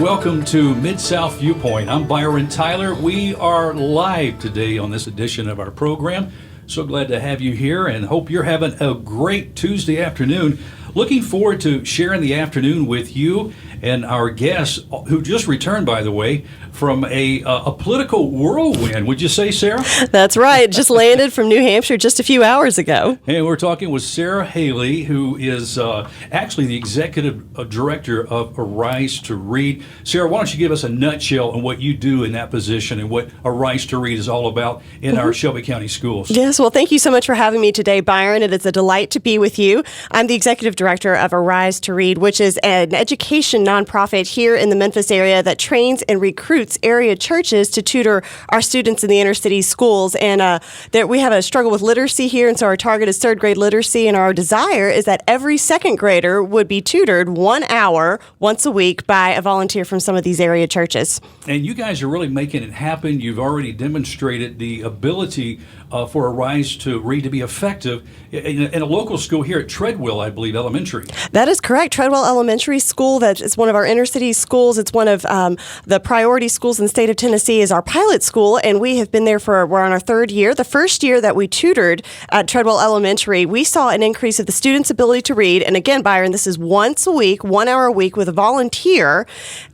welcome to Mid-South Viewpoint. I'm Byron Tyler. We are live today on this edition of our program. So glad to have you here and hope you're having a great Tuesday afternoon. Looking forward to sharing the afternoon with you and our guests who just returned, by the way, from a political whirlwind. Would you say, Sarah? That's right. Just landed from New Hampshire just a few hours ago. And we're talking with Sarah Haley, who is actually the executive director of Arise to Read. Sarah, why don't you give us a nutshell on what you do in that position and what Arise to Read is all about in our Shelby County schools? Yes, well, thank you so much for having me today, Byron. It is a delight to be with you. I'm the executive director of Arise to Read, which is an education nonprofit here in the Memphis area that trains and recruits area churches to tutor our students in the inner city schools. And we have a struggle with literacy here, and so our target is third grade literacy, and our desire is that every second grader would be tutored 1 hour once a week by a volunteer from some of these area churches. And you guys are really making it happen. You've already demonstrated the ability for Arise to Read to be effective in a local school here at Treadwell, I believe, Elementary. That is correct. Treadwell Elementary School, that is one of our inner city schools. It's one of the priority schools in the state of Tennessee, is our pilot school, and we have been there we're on our third year. The first year that we tutored at Treadwell Elementary, we saw an increase of the students' ability to read. And again, Byron, this is once a week, 1 hour a week with a volunteer.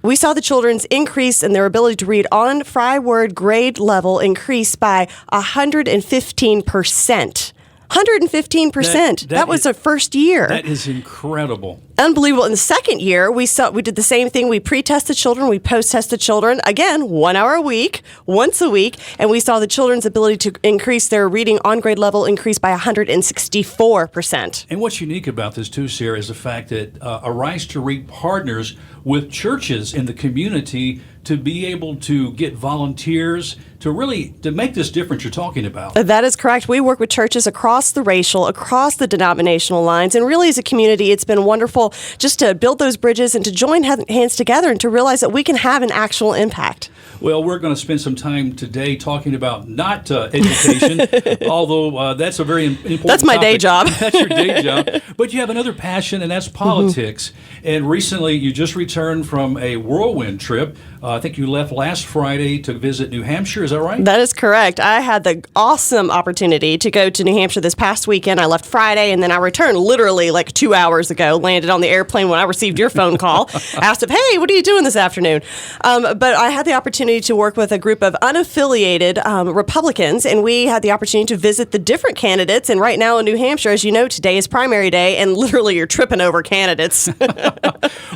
We saw the children's increase in their ability to read on Fry Word grade level increase by 115%. 115%. That was our first year. That is incredible. Unbelievable. In the second year, we did the same thing. We pre-tested children, we post-tested children. Again, 1 hour a week, once a week, and we saw the children's ability to increase their reading on grade level increase by 164%. And what's unique about this too, Sarah, is the fact that Arise to Read partners with churches in the community to be able to get volunteers to make this difference you're talking about. That is correct. We work with churches across the racial, across the denominational lines, and really as a community, it's been wonderful just to build those bridges and to join hands together and to realize that we can have an actual impact. Well, we're going to spend some time today talking about not education, although that's a very important That's my topic. day job. That's your day job. But you have another passion, and that's politics. Mm-hmm. And recently, you just returned from a whirlwind trip. I think you left last Friday to visit New Hampshire. Is that right? That is correct. I had the awesome opportunity to go to New Hampshire this past weekend. I left Friday, and then I returned literally like 2 hours ago, landed on the airplane when I received your phone call, asked if, hey, what are you doing this afternoon? But I had the opportunity to work with a group of unaffiliated Republicans, and we had the opportunity to visit the different candidates. And right now in New Hampshire, as you know, today is primary day, and literally you're tripping over candidates.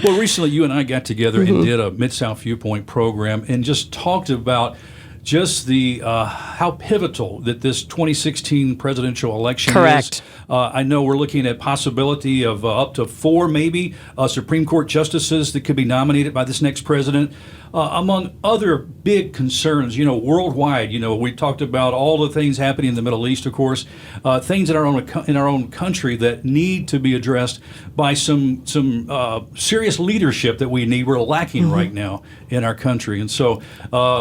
Well, recently you and I got together and did a Mid-South Viewpoint program and just talked about just the how pivotal that this 2016 presidential election Correct. is. I know we're looking at possibility of up to 4 maybe Supreme Court justices that could be nominated by this next president. Among other big concerns, worldwide, we talked about all the things happening in the Middle East, of course, things in our own country that need to be addressed by some serious leadership that we're lacking right now in our country. And so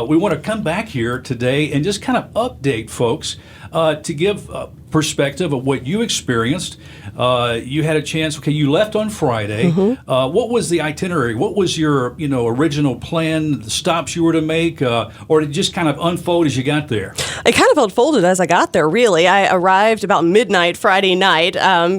we want to come back here today and just kind of update folks to give perspective of what you experienced. You had a chance. Okay, you left on Friday. What was the itinerary? What was your original plan? The stops you were to make, or did it just kind of unfold as you got there? It kind of unfolded as I got there. Really, I arrived about midnight Friday night,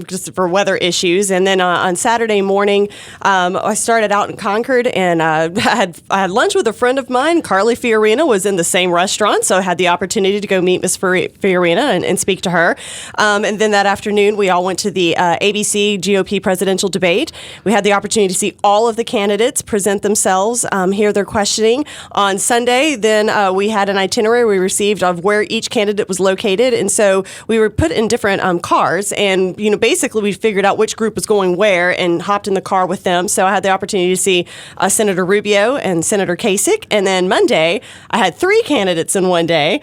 just for weather issues, and then on Saturday morning, I started out in Concord, and I had lunch with a friend of mine. Carly Fiorina was in the same restaurant, so I had the opportunity to go meet Miss Fiorina and speak to her. And then that afternoon, we all went to the ABC GOP presidential debate. We had the opportunity to see all of the candidates present themselves, hear their questioning. On Sunday, then we had an itinerary we received of where each candidate was located. And so we were put in different cars. And, basically we figured out which group was going where and hopped in the car with them. So I had the opportunity to see Senator Rubio and Senator Kasich. And then Monday, I had 3 candidates in one day.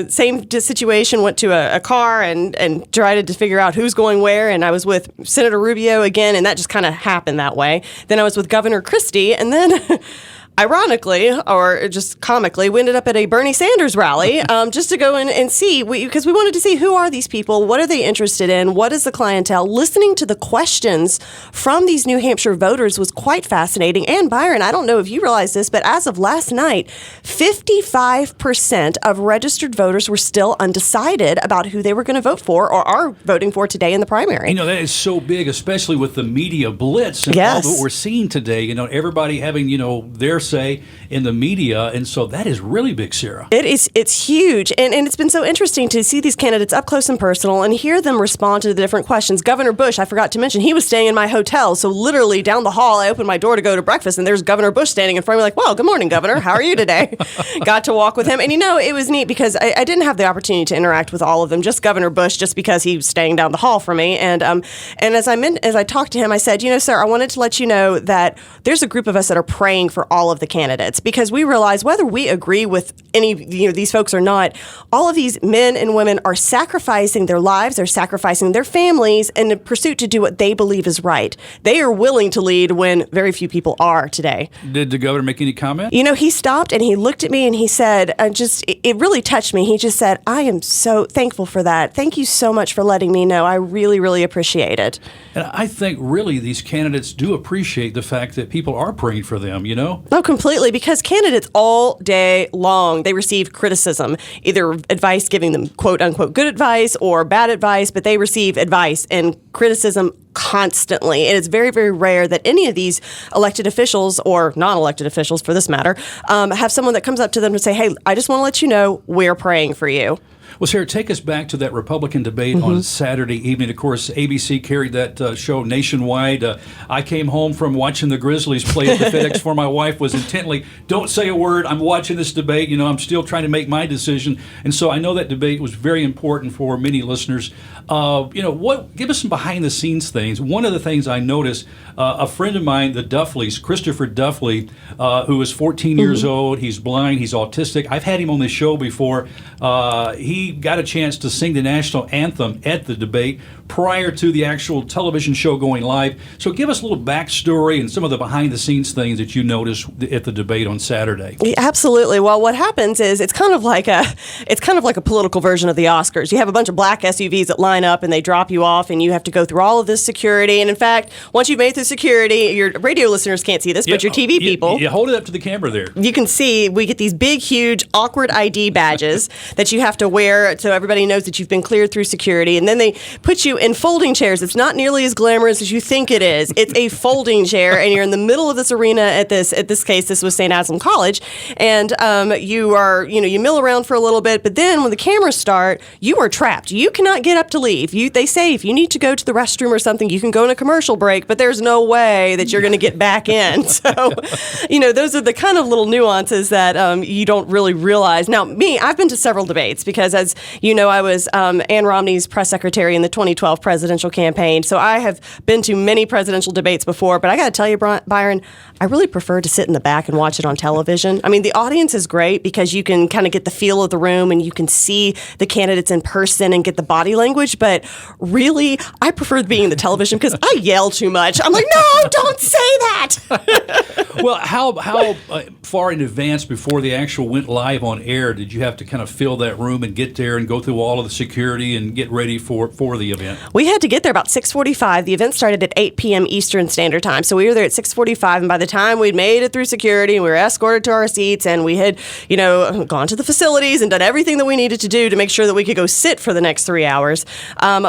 Same situation, went to a car and tried to figure out who's going where. And I was with Senator Rubio again, and that just kind of happened that way. Then I was with Governor Christie, and then ironically, or just comically, we ended up at a Bernie Sanders rally just to go in and see, because we wanted to see who are these people, what are they interested in, what is the clientele. Listening to the questions from these New Hampshire voters was quite fascinating. And Byron, I don't know if you realize this, but as of last night, 55% of registered voters were still undecided about who they were going to vote for or are voting for today in the primary. That is so big, especially with the media blitz and all that we're seeing today. Everybody having, their say in the media. And so that is really big, Sarah. It's huge. And it's been so interesting to see these candidates up close and personal and hear them respond to the different questions. Governor Bush, I forgot to mention, he was staying in my hotel. So literally down the hall, I opened my door to go to breakfast and there's Governor Bush standing in front of me like, well, good morning, Governor. How are you today? Got to walk with him. And it was neat because I didn't have the opportunity to interact with all of them, just Governor Bush, just because he was staying down the hall from me. And as I talked to him, I said, sir, I wanted to let you know that there's a group of us that are praying for all of the candidates, because we realize whether we agree with any these folks or not, all of these men and women are sacrificing their lives, they're sacrificing their families in the pursuit to do what they believe is right. They are willing to lead when very few people are today. Did the governor make any comment? He stopped and he looked at me and he said, it really touched me. He just said, I am so thankful for that. Thank you so much for letting me know. I really, really appreciate it. And I think really these candidates do appreciate the fact that people are praying for them, No, completely, because candidates all day long, they receive criticism, either advice giving them quote unquote good advice or bad advice, but they receive advice and criticism constantly. And it's very, very rare that any of these elected officials or non-elected officials for this matter have someone that comes up to them and say, hey, I just want to let you know we're praying for you. Well, Sarah, take us back to that Republican debate on Saturday evening. Of course, ABC carried that show nationwide. I came home from watching the Grizzlies play at the FedEx for my wife was intently, don't say a word, I'm watching this debate. I'm still trying to make my decision. And so I know that debate was very important for many listeners. Give us some behind-the-scenes things. One of the things I noticed, a friend of mine, the Duffleys, Christopher Duffley, who is 14 years old, he's blind, he's autistic. I've had him on this show before. He got a chance to sing the national anthem at the debate prior to the actual television show going live. So give us a little backstory and some of the behind-the-scenes things that you noticed at the debate on Saturday. Yeah, absolutely. Well, what happens is it's kind of like a political version of the Oscars. You have a bunch of black SUVs that line up and they drop you off, and you have to go through all of this security. And in fact, once you've made through security, your radio listeners can't see this, but your TV people, you hold it up to the camera there. You can see we get these big, huge, awkward ID badges that you have to wear so everybody knows that you've been cleared through security. And then they put you in folding chairs. It's not nearly as glamorous as you think it is. It's a folding chair, and you're in the middle of this arena at this case, this was St. Anselm College, and you are, you mill around for a little bit, but then when the cameras start, you are trapped. You cannot get up to leave. They say if you need to go to the restroom or something, you can go in a commercial break, but there's no way that you're going to get back in. So, those are the kind of little nuances that you don't really realize. Now, I've been to several debates because, as you know, I was Ann Romney's press secretary in the 2012 presidential campaign. So I have been to many presidential debates before, but I got to tell you, Byron, I really prefer to sit in the back and watch it on television. I mean, the audience is great because you can kind of get the feel of the room and you can see the candidates in person and get the body language. But really, I prefer being in the television because I yell too much. I'm like, no, don't say that. Well, how far in advance before the actual went live on air did you have to kind of fill that room and get there and go through all of the security and get ready for the event? We had to get there about 6:45. The event started at 8 p.m. Eastern Standard Time. So we were there at 6:45, and by the time we'd made it through security and we were escorted to our seats and we had, gone to the facilities and done everything that we needed to do to make sure that we could go sit for the next 3 hours,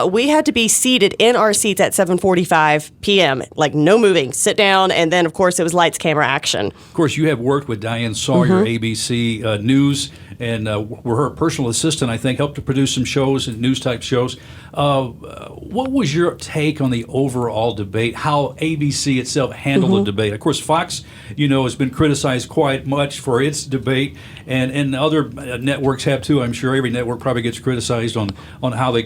we had to be seated in our seats at 7:45 p.m. Like no moving, sit down, and then of course it was lights, camera, action. Of course, you have worked with Diane Sawyer, ABC News, and were her personal assistant, I think, helped to produce some shows and news-type shows. What was your take on the overall debate, how ABC itself handled the debate? Of course, Fox, has been criticized quite much for its debate, and other networks have too. I'm sure every network probably gets criticized on how they,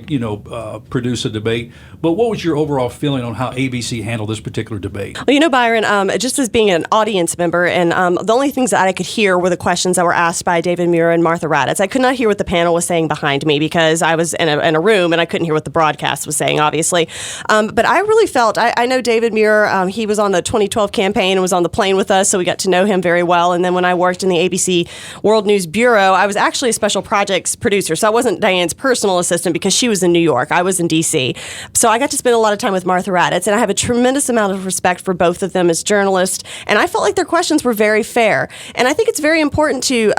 produce a debate. But what was your overall feeling on how ABC handled this particular debate? Well, Byron, just as being an audience member, and the only things that I could hear were the questions that were asked by David Muir and Martha Raddatz. I could not hear what the panel was saying behind me because I was in a room and I couldn't hear what the broadcast was saying, obviously. But I really felt, I know David Muir, he was on the 2012 campaign and was on the plane with us, so we got to know him very well. And then when I worked in the ABC World News Bureau, I was actually a special projects producer. So I wasn't Diane's personal assistant because she was in New York. I was in D.C. So I got to spend a lot of time with Martha Raddatz, and I have a tremendous amount of respect for both of them as journalists. And I felt like their questions were very fair. And I think it's very important to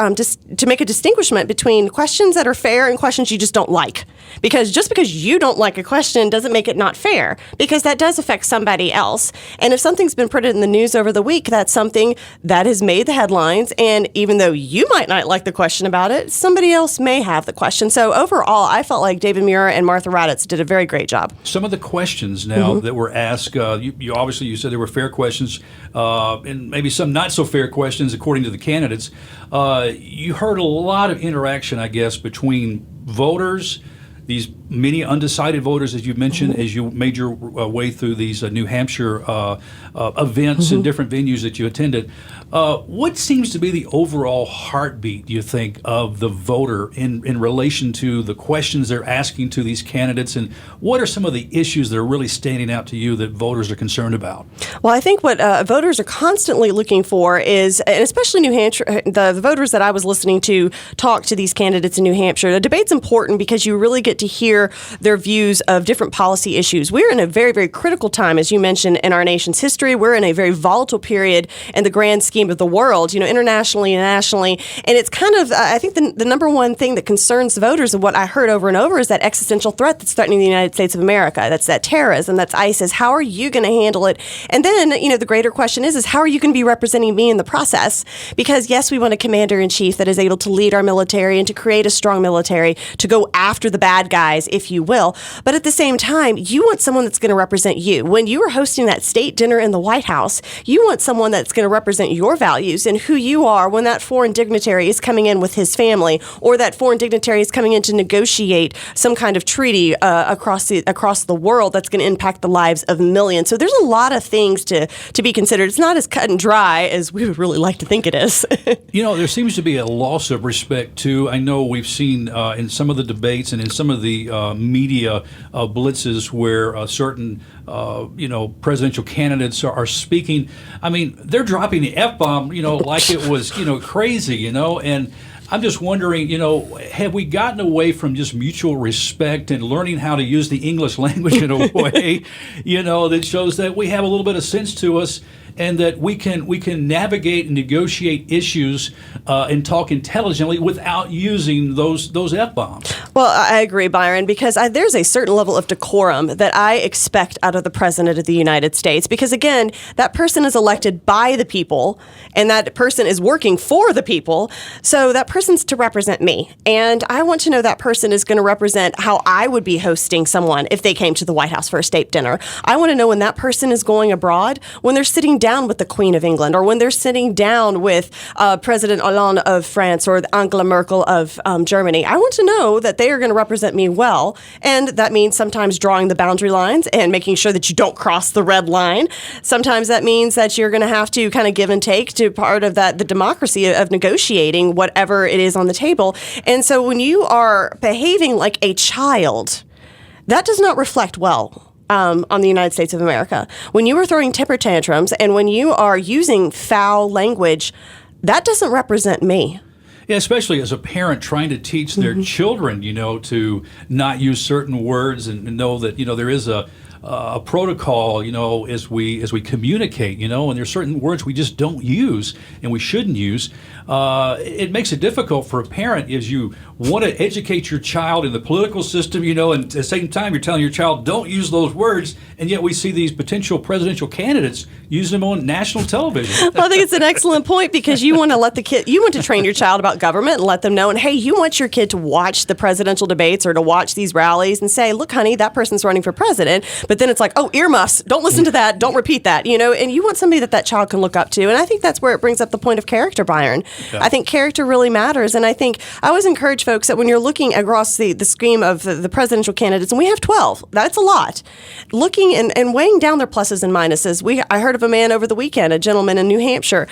make a distinguishment between questions that are fair and questions you just don't like. Because just because you don't like a question doesn't make it not fair, because that does affect somebody else. And if something's been printed in the news over the week, that's something that has made the headlines. And even though you might not like the question about it, somebody else may have the question. So overall, I felt like David Muir and Martha Raddatz did a very great job. Some of the questions now that were asked, you obviously you said they were fair questions, and maybe some not so fair questions according to the candidates. You heard a lot of interaction, I guess, between voters, these many undecided voters, as you mentioned, as you made your way through these New Hampshire events and different venues that you attended. What seems to be the overall heartbeat, do you think, of the voter in relation to the questions they're asking to these candidates? And what are some of the issues that are really standing out to you that voters are concerned about? Well, I think what voters are constantly looking for is, and especially New Hampshire, the voters that I was listening to talk to these candidates in New Hampshire, the debate's important because you really get to hear their views of different policy issues. We're in a very, very critical time, as you mentioned, in our nation's history. We're in a very volatile period in the grand scheme of the world, internationally and nationally. And it's kind of, I think the number one thing that concerns voters, and what I heard over and over, is that existential threat that's threatening the United States of America. That's that terrorism, that's ISIS. How are you going to handle it? And then, the greater question is how are you going to be representing me in the process? Because yes, we want a commander-in-chief that is able to lead our military and to create a strong military, to go after the bad guys, if you will. But at the same time, you want someone that's going to represent you. When you are hosting that state dinner in the White House, you want someone that's going to represent your values and who you are when that foreign dignitary is coming in with his family, or that foreign dignitary is coming in to negotiate some kind of treaty across the world that's going to impact the lives of millions. So there's a lot of things to be considered. It's not as cut and dry as we would really like to think it is. There seems to be a loss of respect, too. I know we've seen in some of the debates and in some of the media blitzes where certain, presidential candidates are speaking. I mean, they're dropping the F-bomb, like it was, crazy, and I'm just wondering, have we gotten away from just mutual respect and learning how to use the English language in a way, that shows that we have a little bit of sense to us, and that we can navigate and negotiate issues and talk intelligently without using those F-bombs? Well, I agree, Byron, because there's a certain level of decorum that I expect out of the President of the United States. Because again, that person is elected by the people, and that person is working for the people. So that person's to represent me. And I want to know that person is going to represent how I would be hosting someone if they came to the White House for a state dinner. I want to know when that person is going abroad, when they're sitting down with the Queen of England, or when they're sitting down with President Hollande of France or Angela Merkel of Germany. I want to know that they are going to represent me well, and that means sometimes drawing the boundary lines and making sure that you don't cross the red line. Sometimes that means that you're going to have to kind of give and take to part of the democracy of negotiating whatever it is on the table. And so when you are behaving like a child, that does not reflect well on the United States of America. When you are throwing temper tantrums and when you are using foul language, that doesn't represent me. Yeah, especially as a parent trying to teach their children, to not use certain words and know that, there is a protocol, as we communicate, and there's certain words we just don't use and we shouldn't use. It makes it difficult for a parent as you want to educate your child in the political system, and at the same time you're telling your child don't use those words, and yet we see these potential presidential candidates use them on national television. Well, I think it's an excellent point, because you want to train your child about government and let them know, and hey, you want your kid to watch the presidential debates or to watch these rallies and say, look, honey, that person's running for president, But then it's like, oh, earmuffs, don't listen to that, don't repeat that, and you want somebody that child can look up to. And I think that's where it brings up the point of character, Byron. Yeah. I think character really matters. And I think I always encourage folks that when you're looking across the scheme of the presidential candidates, and we have 12, that's a lot, looking and weighing down their pluses and minuses. I heard of a man over the weekend, a gentleman in New Hampshire,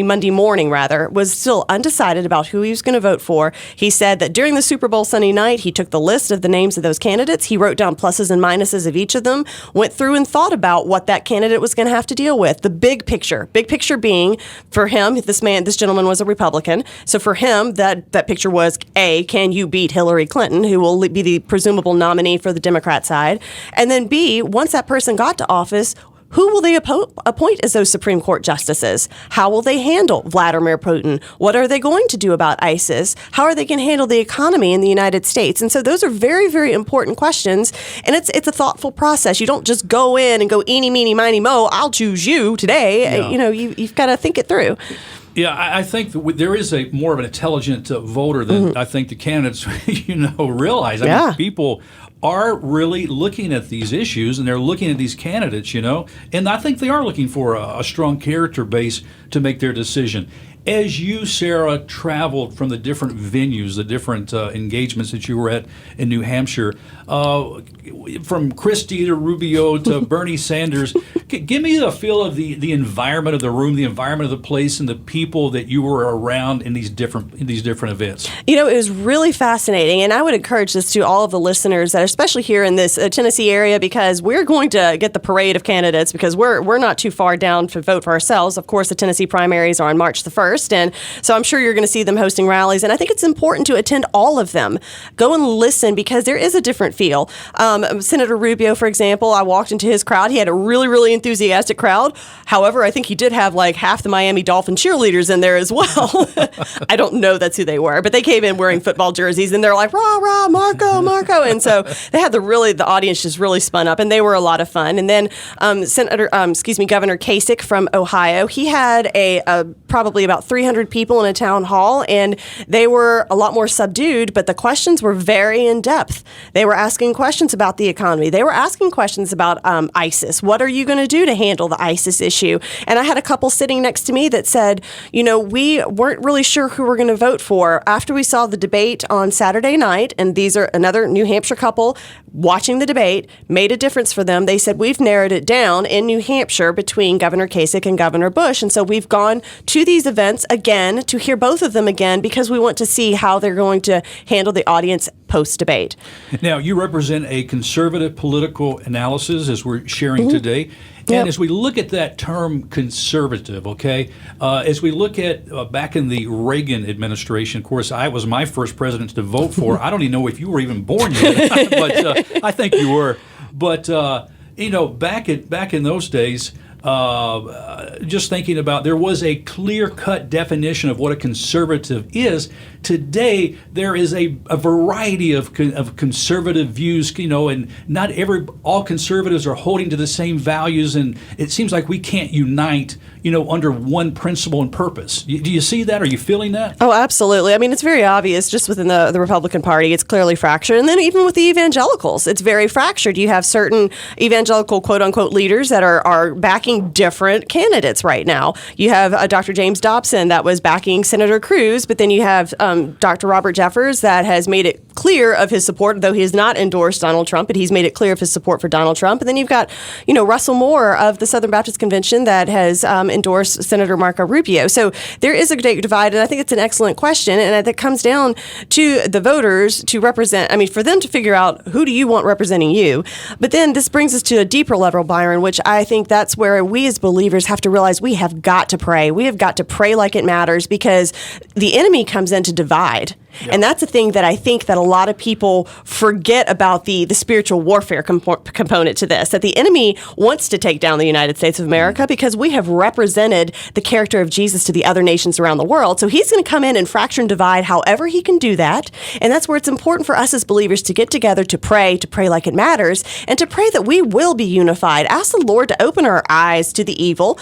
Monday morning, was still undecided about who he was going to vote for. He said that during the Super Bowl Sunday night, he took the list of the names of those candidates. He wrote down pluses and minuses of each of them, went through and thought about what that candidate was going to have to deal with. The big picture being for him, this gentleman was a Republican. So for him, that picture was A, can you beat Hillary Clinton, who will be the presumable nominee for the Democrat side? And then B, once that person got to office, who will they appoint as those Supreme Court justices? How will they handle Vladimir Putin? What are they going to do about ISIS? How are they going to handle the economy in the United States? And so those are very, very important questions. And it's a thoughtful process. You don't just go in and go eeny, meeny, miny, mo, I'll choose you today. Yeah. You've got to think it through. Yeah, I think there is a more of an intelligent voter than I think the candidates, realize. I mean, people are really looking at these issues and they're looking at these candidates, and I think they are looking for a strong character base to make their decision. As you, Sarah, traveled from the different venues, the different engagements that you were at in New Hampshire, from Christie to Rubio to Bernie Sanders, give me a feel of the environment of the room, the environment of the place, and the people that you were around in these different events. It was really fascinating, and I would encourage this to all of the listeners that, especially here in this Tennessee area, because we're going to get the parade of candidates because we're not too far down to vote for ourselves. Of course, the Tennessee primaries are on March the 1st. And so I'm sure you're going to see them hosting rallies. And I think it's important to attend all of them. Go and listen because there is a different feel. Senator Rubio, for example, I walked into his crowd. He had a really, really enthusiastic crowd. However, I think he did have like half the Miami Dolphin cheerleaders in there as well. I don't know that's who they were, but they came in wearing football jerseys and they're like, rah, rah, Marco, Marco. And so they had the audience just really spun up and they were a lot of fun. And then Governor Kasich from Ohio, he had probably about 300 people in a town hall, and they were a lot more subdued, but the questions were very in-depth. They were asking questions about the economy. They were asking questions about ISIS. What are you going to do to handle the ISIS issue? And I had a couple sitting next to me that said, we weren't really sure who we're going to vote for. After we saw the debate on Saturday night, and these are another New Hampshire couple watching the debate, made a difference for them. They said, we've narrowed it down in New Hampshire between Governor Kasich and Governor Bush. And so we've gone to these events again to hear both of them again because we want to see how they're going to handle the audience post-debate. Now, you represent a conservative political analysis as we're sharing today. And as we look at that term conservative, as we look at back in the Reagan administration, of course, I was my first president to vote for. I don't even know if you were even born yet, but I think you were. But, back in those days, just thinking about, there was a clear-cut definition of what a conservative is. Today, there is a variety of conservative views, and not all conservatives are holding to the same values, and it seems like we can't unite, under one principle and purpose. Do you see that? Are you feeling that? Oh, absolutely. I mean, it's very obvious just within the Republican Party. It's clearly fractured. And then even with the evangelicals, it's very fractured. You have certain evangelical quote-unquote leaders that are backing different candidates right now. You have Dr. James Dobson that was backing Senator Cruz, but then you have Dr. Robert Jeffers that has made it clear of his support, though he has not endorsed Donald Trump, but he's made it clear of his support for Donald Trump. And then you've got, Russell Moore of the Southern Baptist Convention that has endorsed Senator Marco Rubio. So there is a great divide, and I think it's an excellent question. And that comes down to the voters to represent, for them to figure out who do you want representing you. But then this brings us to a deeper level, Byron, which I think that's where we as believers have to realize we have got to pray. We have got to pray like it matters because the enemy comes in to divide. Yep. And that's a thing that I think that a lot of people forget about the spiritual warfare component to this, that the enemy wants to take down the United States of America because we have represented the character of Jesus to the other nations around the world. So he's going to come in and fracture and divide however he can do that. And that's where it's important for us as believers to get together to pray like it matters, and to pray that we will be unified. Ask the Lord to open our eyes to the evil.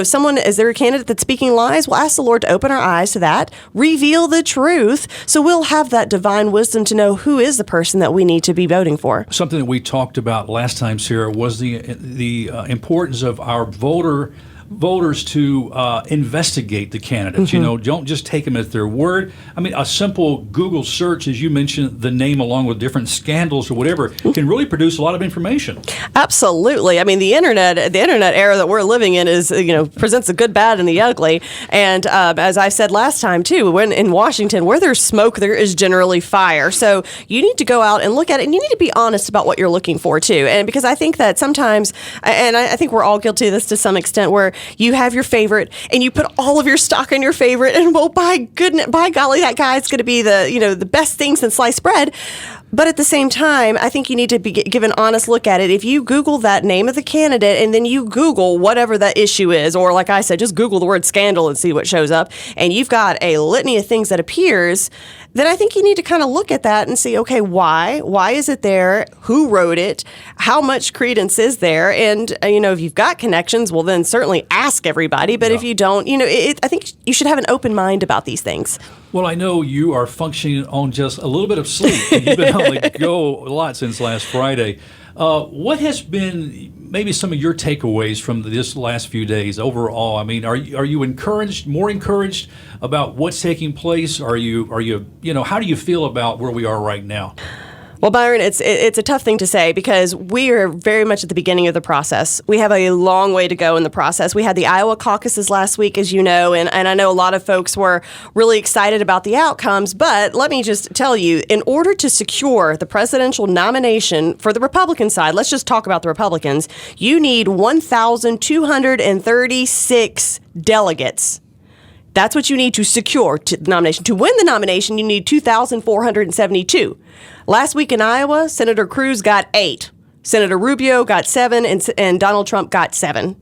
Someone, is there a candidate that's speaking lies? Well, ask the Lord to open our eyes to that, reveal the truth, truth. So we'll have that divine wisdom to know who is the person that we need to be voting for. Something that we talked about last time, Sarah, was the importance of our voters to investigate the candidates. Don't just take them at their word. I mean, a simple Google search, as you mentioned, the name along with different scandals or whatever, can really produce a lot of information. Absolutely. I mean, the internet era that we're living in is, presents the good, bad, and the ugly. And as I said last time too, when in Washington, where there's smoke, there is generally fire. So you need to go out and look at it, and you need to be honest about what you're looking for too. And because I think that sometimes, and I think we're all guilty of this to some extent, where you have your favorite and you put all of your stock in your favorite, and by golly, that guy's going to be the best thing since sliced bread. But at the same time, I think you need to give an honest look at it. If you Google that name of the candidate and then you Google whatever that issue is, or like I said, just Google the word scandal and see what shows up, and you've got a litany of things that appears, then I think you need to kind of look at that and see, okay, why? Why is it there? Who wrote it? How much credence is there? And, if you've got connections, well, then certainly ask everybody. But if you don't, I think you should have an open mind about these things. Well, I know you are functioning on just a little bit of sleep. You've been on the go a lot since last Friday. What has been maybe some of your takeaways from this last few days overall? I mean, are you encouraged, more encouraged about what's taking place? Are you how do you feel about where we are right now? Well, Byron, it's a tough thing to say because we are very much at the beginning of the process. We have a long way to go in the process. We had the Iowa caucuses last week, as you know, and I know a lot of folks were really excited about the outcomes. But let me just tell you, in order to secure the presidential nomination for the Republican side, let's just talk about the Republicans, you need 1,236 delegates. That's what you need to secure the nomination. To win the nomination, you need 2,472. Last week in Iowa, Senator Cruz got 8. Senator Rubio got 7, and Donald Trump got 7.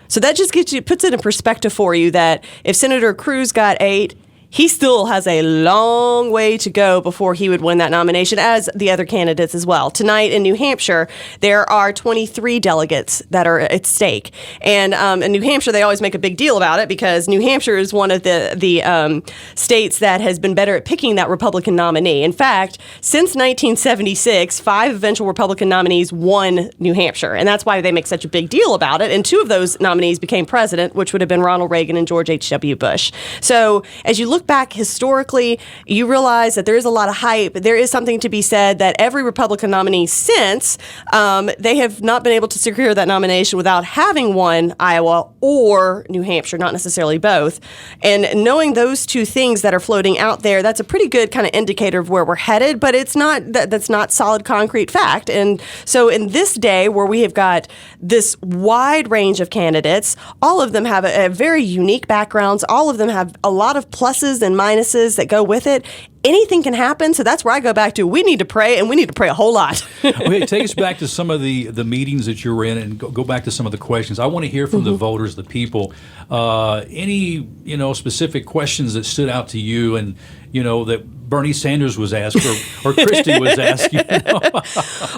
So that just puts it in perspective for you that if Senator Cruz got 8, he still has a long way to go before he would win that nomination, as the other candidates as well. Tonight in New Hampshire, there are 23 delegates that are at stake. And in New Hampshire, they always make a big deal about it because New Hampshire is one of the states that has been better at picking that Republican nominee. In fact, since 1976, 5 eventual Republican nominees won New Hampshire. And that's why they make such a big deal about it. And 2 of those nominees became president, which would have been Ronald Reagan and George H.W. Bush. So as you look back historically, you realize that there is a lot of hype. There is something to be said that every Republican nominee since, they have not been able to secure that nomination without having won Iowa or New Hampshire, not necessarily both. And knowing those 2 things that are floating out there, that's a pretty good kind of indicator of where we're headed, but it's not that's not solid concrete fact. And so in this day where we have got this wide range of candidates, all of them have a very unique backgrounds, all of them have a lot of pluses and minuses that go with it. Anything can happen, so that's where I go back to. We need to pray, and we need to pray a whole lot. Okay, take us back to some of the meetings that you were in, and go back to some of the questions. I want to hear from the voters, the people. Any specific questions that stood out to you, and that Bernie Sanders was asked or Christie was asked.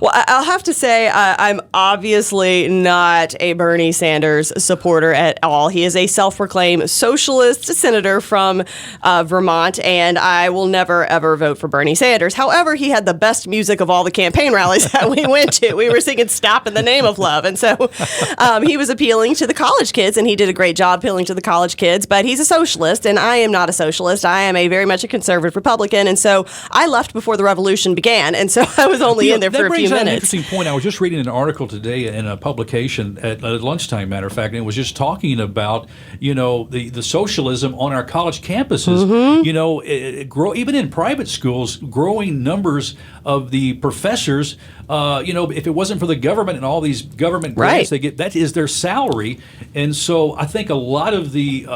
Well, I'll have to say I'm obviously not a Bernie Sanders supporter at all. He is a self-proclaimed socialist senator from Vermont, and I will never, ever vote for Bernie Sanders. However, he had the best music of all the campaign rallies that we went to. We were singing Stop in the Name of Love. And so he was appealing to the college kids, and he did a great job appealing to the college kids. But he's a socialist, and I am not a socialist. I am very much a conservative Republican. And so I left before the revolution began. And so I was only in there for a few minutes. An interesting point. I was just reading an article today in a publication at lunchtime, matter of fact, and it was just talking about, the socialism on our college campuses. Even in private schools, growing numbers of the professors, if it wasn't for the government and all these government grants they get, that is their salary. And so I think a lot of the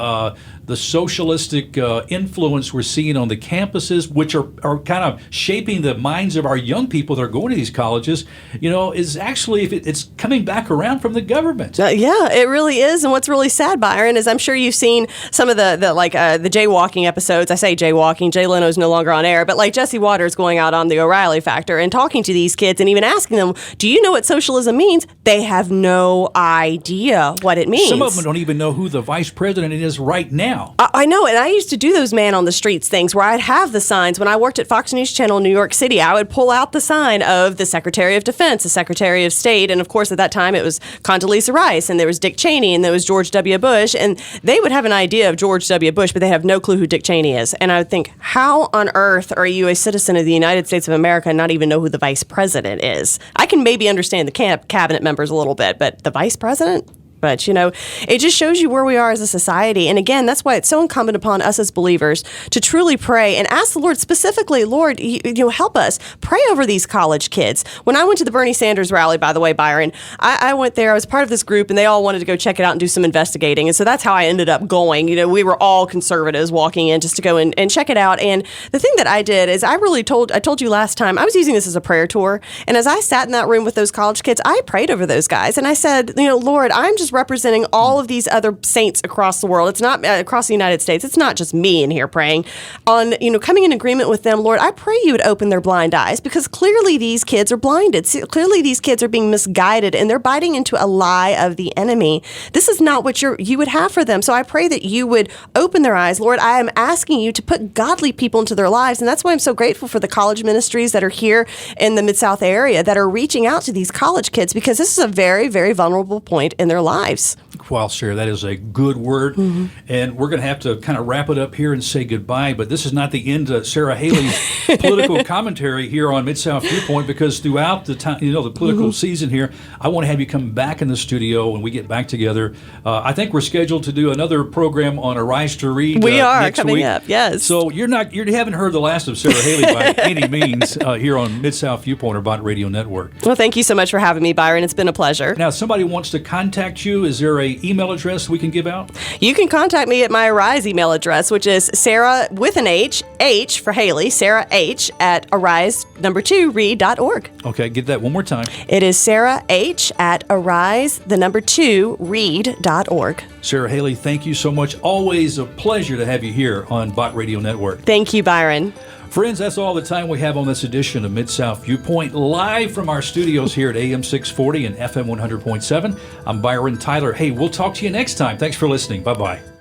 socialistic influence we're seeing on the campuses, which are kind of shaping the minds of our young people that are going to these colleges, is actually, it's coming back around from the government. Yeah, it really is. And what's really sad, Byron, is I'm sure you've seen some of the jaywalking episodes. I say jaywalking, Jay Leno's no longer on air, but like Jesse Waters going out on the O'Reilly Factor and talking to these kids and even and asking them, do you know what socialism means? They have no idea what it means. Some of them don't even know who the vice president is right now. I know, and I used to do those man on the streets things where I'd have the signs. When I worked at Fox News Channel in New York City, I would pull out the sign of the Secretary of Defense, the Secretary of State, and of course at that time it was Condoleezza Rice, and there was Dick Cheney, and there was George W. Bush, and they would have an idea of George W. Bush, but they have no clue who Dick Cheney is. And I would think, how on earth are you a citizen of the United States of America and not even know who the vice president is? I can maybe understand the cabinet members a little bit, but the vice president? But, it just shows you where we are as a society. And again, that's why it's so incumbent upon us as believers to truly pray and ask the Lord specifically, Lord, help us. Pray over these college kids. When I went to the Bernie Sanders rally, by the way, Byron, I went there. I was part of this group, and they all wanted to go check it out and do some investigating. And so that's how I ended up going. We were all conservatives walking in just to go and check it out. And the thing that I did is I told you last time, I was using this as a prayer tour. And as I sat in that room with those college kids, I prayed over those guys. And I said, Lord, I'm just representing all of these other saints across the world. It's not across the United States. It's not just me in here praying on, coming in agreement with them. Lord, I pray you would open their blind eyes, because clearly these kids are blinded. Clearly these kids are being misguided, and they're biting into a lie of the enemy. This is not what you would have for them. So I pray that you would open their eyes. Lord, I am asking you to put godly people into their lives. And that's why I'm so grateful for the college ministries that are here in the Mid-South area that are reaching out to these college kids, because this is a very, very vulnerable point in their lives. Well, Sarah, that is a good word. Mm-hmm. And we're going to have to kind of wrap it up here and say goodbye. But this is not the end of Sarah Haley's political commentary here on Mid-South Viewpoint, because throughout the time, the political season here, I want to have you come back in the studio when we get back together. I think we're scheduled to do another program on Arise to Read. We are next coming week. up, yes. So you haven't heard the last of Sarah Haley by any means here on Mid-South Viewpoint or Bot Radio Network. Well, thank you so much for having me, Byron. It's been a pleasure. Now, if somebody wants to contact you, is there an email address we can give out? You can contact me at my Arise email address, which is Sarah with an H for Haley, Sarah H at arise2read.org. Okay, get that one more time. It is Sarah H at arise2read.org. Sarah Haley, thank you so much. Always a pleasure to have you here on Bot Radio Network. Thank you, Byron. Friends, that's all the time we have on this edition of Mid-South Viewpoint, live from our studios here at AM 640 and FM 100.7. I'm Byron Tyler. Hey, we'll talk to you next time. Thanks for listening. Bye-bye.